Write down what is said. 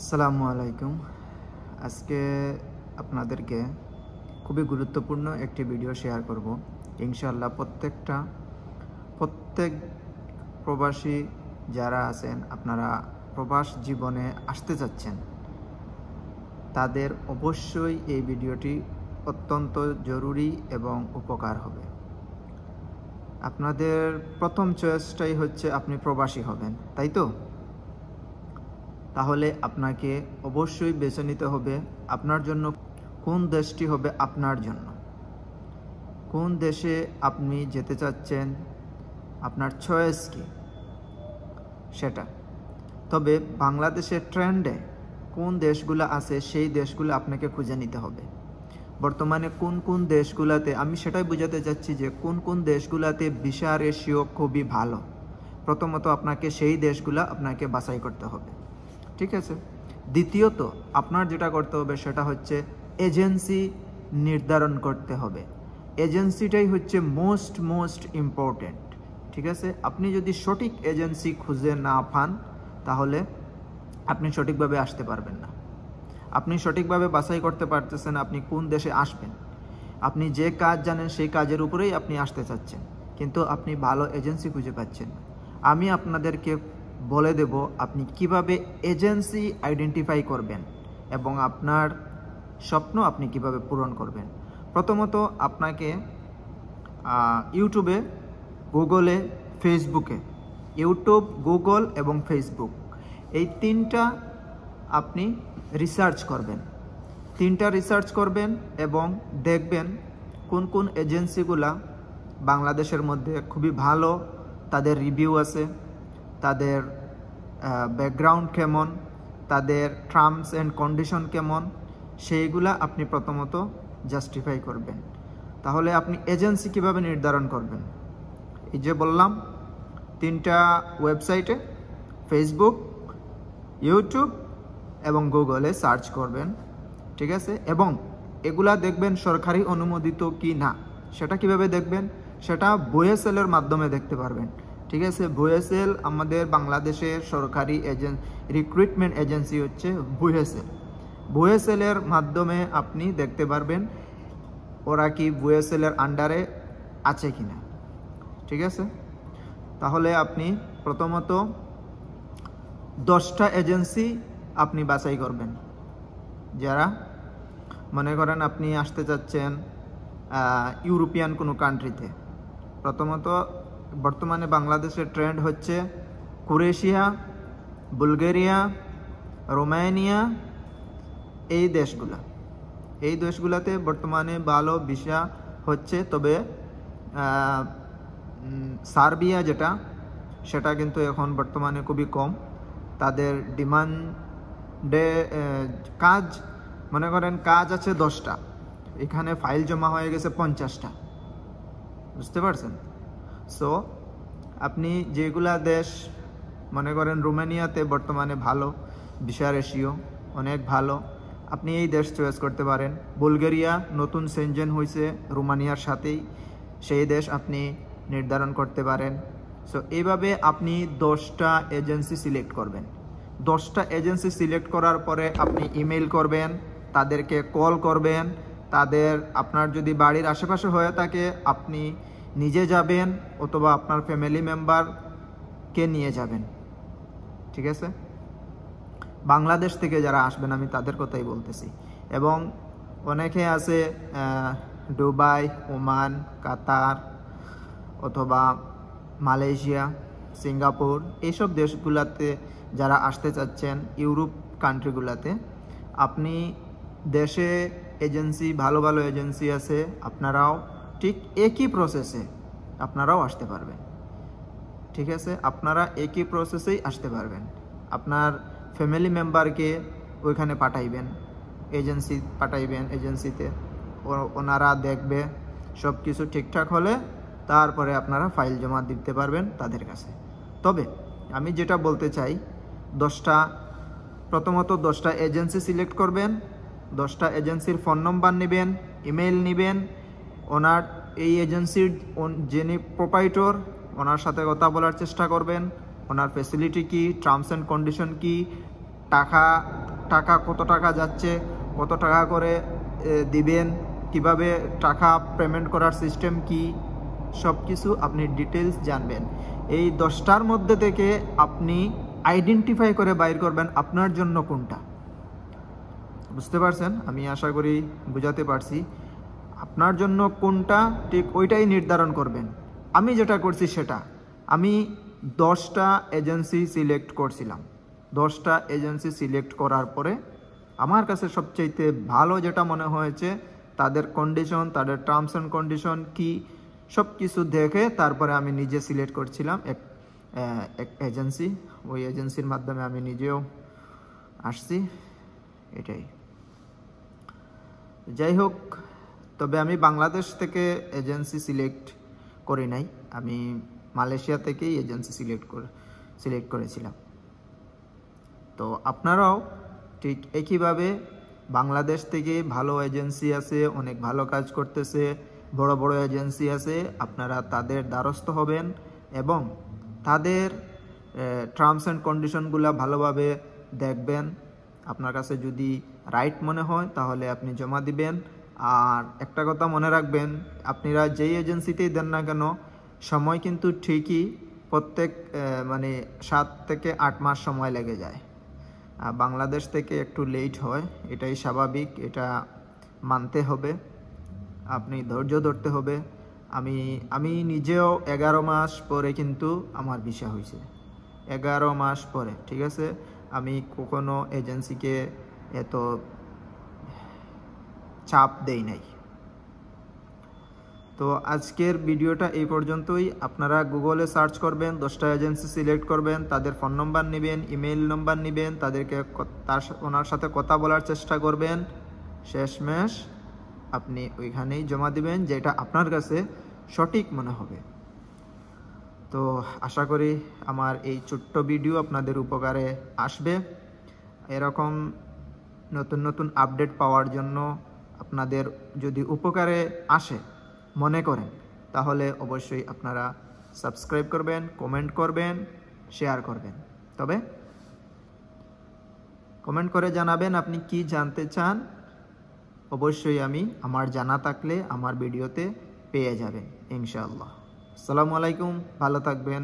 আসসালামু আলাইকুম। আজকে আপনাদেরকে খুবই গুরুত্বপূর্ণ একটি ভিডিও শেয়ার করব। ইনশাআল্লাহ প্রত্যেক প্রবাসী যারা আছেন, আপনারা প্রবাস জীবনে আসতে চাচ্ছেন, তাদের অবশ্যই এই ভিডিওটি অত্যন্ত জরুরি এবং উপকার হবে। আপনাদের প্রথম চয়েসটাই হচ্ছে আপনি প্রবাসী হবেন, তাই তো? তাহলে আপনাকে অবশ্যই বেছে নিতে হবে আপনার জন্য কোন দেশটি হবে আপনার জন্য, কোন দেশে আপনি যেতে চাচ্ছেন, আপনার চয়েস কি সেটা। তবে বাংলাদেশের ট্রেন্ডে কোন দেশগুলো আছে সেই দেশগুলো আপনাকে খুঁজে নিতে হবে। বর্তমানে কোন কোন দেশগুলোতে, আমি সেটাই বোঝাতে চাচ্ছি যে কোন কোন দেশগুলোতে ভিসা রেশিও খুবই ভালো। প্রথমত আপনাকে সেই দেশগুলো আপনাকে বাছাই করতে হবে, ঠিক আছে? দ্বিতীয়ত আপনার যেটা করতে হবে সেটা হচ্ছে এজেন্সি নির্ধারণ করতে হবে। এজেন্সিটাই হচ্ছে মোস্ট ইম্পর্টেন্ট, ঠিক আছে? আপনি যদি সঠিক এজেন্সি খুঁজে না পান তাহলে আপনি সঠিকভাবে আসতে পারবেন না। আপনি সঠিকভাবে বাছাই করতে পারতেছেন আপনি কোন দেশে আসবেন। আপনি যে কাজ জানেন সেই কাজের উপরেই আপনি আসতে চাচ্ছেন, কিন্তু আপনি ভালো এজেন্সি খুঁজে পাচ্ছেন না। আমি আপনাদেরকে বলে দেব আপনি কিভাবে এজেন্সি আইডেন্টিফাই করবেন এবং আপনার স্বপ্ন আপনি কিভাবে পূরণ করবেন। প্রথমত আপনাকে ইউটিউবে, গুগলে, ফেসবুকে, ইউটিউব, গুগল এবং ফেসবুক, এই তিনটা আপনি রিসার্চ করবেন এবং দেখবেন কোন কোন এজেন্সিগুলা বাংলাদেশের মধ্যে খুবই ভালো, তাদের রিভিউ আছে, তাদের ব্যাকগ্রাউন্ড কেমন, তাদের টার্মস অ্যান্ড কন্ডিশন কেমন, সেইগুলা আপনি প্রথমত জাস্টিফাই করবেন। তাহলে আপনি এজেন্সি কিভাবে নির্ধারণ করবেন? এই যে বললাম তিনটা ওয়েবসাইটে, ফেসবুক, ইউটিউব এবং গুগলে সার্চ করবেন, ঠিক আছে? এবং এগুলা দেখবেন সরকারি অনুমোদিত কি না। সেটা কিভাবে দেখবেন? সেটা VOSL-এর মাধ্যমে দেখতে পারবেন, ঠিক আছে? VOSL আমাদের বাংলাদেশের সরকারি রিক্রুটমেন্ট এজেন্সি হচ্ছে VOSL। VOSL-এর মাধ্যমে আপনি দেখতে পারবেন ওরা কি VOSL-এর আন্ডারে আছে কিনা, ঠিক আছে? তাহলে আপনি প্রথমত 10টা এজেন্সি আপনি বাছাই করবেন। যারা মনে করেন আপনি আসতে চাচ্ছেন ইউরোপিয়ান কোনো কান্ট্রিতে, প্রথমত বর্তমানে বাংলাদেশের ট্রেন্ড হচ্ছে ক্রোয়েশিয়া, বুলগেরিয়া, রোমানিয়া, এই দেশগুলোতে বর্তমানে ভালো ভিসা হচ্ছে। তবে সার্বিয়া সেটা কিন্তু এখন বর্তমানে খুবই কম। তাদের ডিমান্ডে কাজ, মনে করেন কাজ আছে 10টা, এখানে ফাইল জমা হয়ে গেছে 50টা, বুঝতে পারছেন? সো আপনি যেগুলা দেশ, মনে করেন রোমানিয়াতে বর্তমানে ভালো ভিসা রেশিও, অনেক ভালো, আপনি এই দেশ চয়েস করতে পারেন। বুলগেরিয়া নতুন সেনজেন হয়েছে রোমানিয়ার সাথেই, সেই দেশ আপনি নির্ধারণ করতে পারেন। সো এইভাবে আপনি 10টা এজেন্সি সিলেক্ট করবেন। 10টা এজেন্সি সিলেক্ট করার পরে আপনি ইমেল করবেন, তাদেরকে কল করবেন। আপনার যদি বাড়ির আশেপাশে হয়ে থাকে আপনি নিজে যাবেন অথবা আপনার ফ্যামিলি মেম্বারকে নিয়ে যাবেন, ঠিক আছে? বাংলাদেশ থেকে যারা আসবেন আমি তাদের কথাই বলতেছি। এবং অনেকে আছে দুবাই, ওমান, কাতার অথবা মালয়েশিয়া, সিঙ্গাপুর, এইসব দেশগুলোতে যারা আসতে চাচ্ছেন, ইউরোপ কান্ট্রিগুলোতে, আপনি দেশে এজেন্সি, ভালো ভালো এজেন্সি আছে, আপনারাও ঠিক একই প্রসেসে আপনারাও আসতে পারবেন, ঠিক আছে? আপনারা একই প্রসেসেই আসতে পারবেন। আপনার ফ্যামিলি মেম্বারকে ওইখানে পাঠাইবেন, এজেন্সিতে, ওনারা দেখবে, সব কিছু ঠিকঠাক হলে তারপরে আপনারা ফাইল জমা দিতে পারবেন তাদের কাছে। তবে আমি যেটা বলতে চাই, প্রথমত 10টা এজেন্সি সিলেক্ট করবেন, 10টা এজেন্সির ফোন নম্বর নেবেন, ইমেল নেবেন, এই এজেন্সির যিনি প্রোপাইটর ওনার সাথে কথা বলার চেষ্টা করবেন, ওনার ফ্যাসিলিটি কি, টার্মস অ্যান্ড কন্ডিশন কি, টাকা টাকা কত টাকা যাচ্ছে, কত টাকা করে দিবেন, কিভাবে টাকা পেমেন্ট করার সিস্টেম কি, সব কিছু আপনি ডিটেলস জানবেন। এই 10টার মধ্যে থেকে আপনি আইডেন্টিফাই করে বাইর করবেন আপনার জন্য কোনটা। বুঝতে পারছেন? আমি আশা করি বুঝাতে পারছি। আপনার জন্য কোনটা ঠিক ওইটাই নির্ধারণ করবেন। আমি যেটা করছি সেটা, আমি 10টা এজেন্সি সিলেক্ট করছিলাম। 10টা এজেন্সি সিলেক্ট করার পরে আমার কাছে সবচাইতে ভালো যেটা মনে হয়েছে, তাদের কন্ডিশন, তাদের টার্মস অ্যান্ড কন্ডিশন কি, সব কিছু দেখে তারপরে আমি নিজে সিলেক্ট করছিলাম এক এজেন্সি। ওই এজেন্সির মাধ্যমে আমি নিজেও আসছি। এটাই। যাই হোক, তবে আমি বাংলাদেশ থেকে এজেন্সি সিলেক্ট করি নাই, আমি মালয়েশিয়া থেকেই এজেন্সি সিলেক্ট করেছিলাম। তো আপনারাও ঠিক একইভাবে বাংলাদেশ থেকে ভালো এজেন্সি আছে, অনেক ভালো কাজ করতেছে, বড় বড় এজেন্সি আছে, আপনারা তাদের দ্বারস্থ হবেন এবং তাদের টার্মস অ্যান্ড কন্ডিশনগুলো ভালোভাবে দেখবেন। আপনার কাছে যদি রাইট মনে হয় তাহলে আপনি জমা দিবেন। আর একটা কথা মনে রাখবেন, আপনারা যেই এজেন্সিতেই দেন না কেন, সময় কিন্তু ঠিকই প্রত্যেক 7 থেকে 8 মাস সময় লেগে যায়। বাংলাদেশ থেকে একটু লেট হয়, এটাই স্বাভাবিক, এটা মানতে হবে, আপনি ধৈর্য ধরতে হবে। আমি নিজেও 11 মাস পরে কিন্তু আমার ভিসা হয়েছে, 11 মাস পরে। ঠিক আছে, আমি কখনো এজেন্সিকে এত চাপ দেই নাই। তো আজকের ভিডিওটা এই পর্যন্তই। আপনারা গুগলে সার্চ করবেন, 10টা এজেন্সি সিলেক্ট করবেন, তাদের ফোন নম্বর নেবেন, ইমেল নম্বর নেবেন, তাদেরকে ওনার সাথে কথা বলার চেষ্টা করবেন। শেষমেশ আপনি ওইখানেই জমা দিবেন যেটা আপনার কাছে সঠিক মনে হবে। তো আশা করি আমার এই ছোট্ট ভিডিও আপনাদের উপকারে আসবে। এরকম নতুন নতুন আপডেট পাওয়ার জন্য আপনাদের যদি উপকারে আসে মনে করেন, তাহলে অবশ্যই আপনারা সাবস্ক্রাইব করবেন, কমেন্ট করবেন, শেয়ার করবেন। তবে কমেন্ট করে জানাবেন আপনি কি জানতে চান। অবশ্যই আমার জানা থাকলে আমার ভিডিওতে পেয়ে যাবেন ইনশাআল্লাহ। আসসালামু আলাইকুম, ভালো থাকবেন।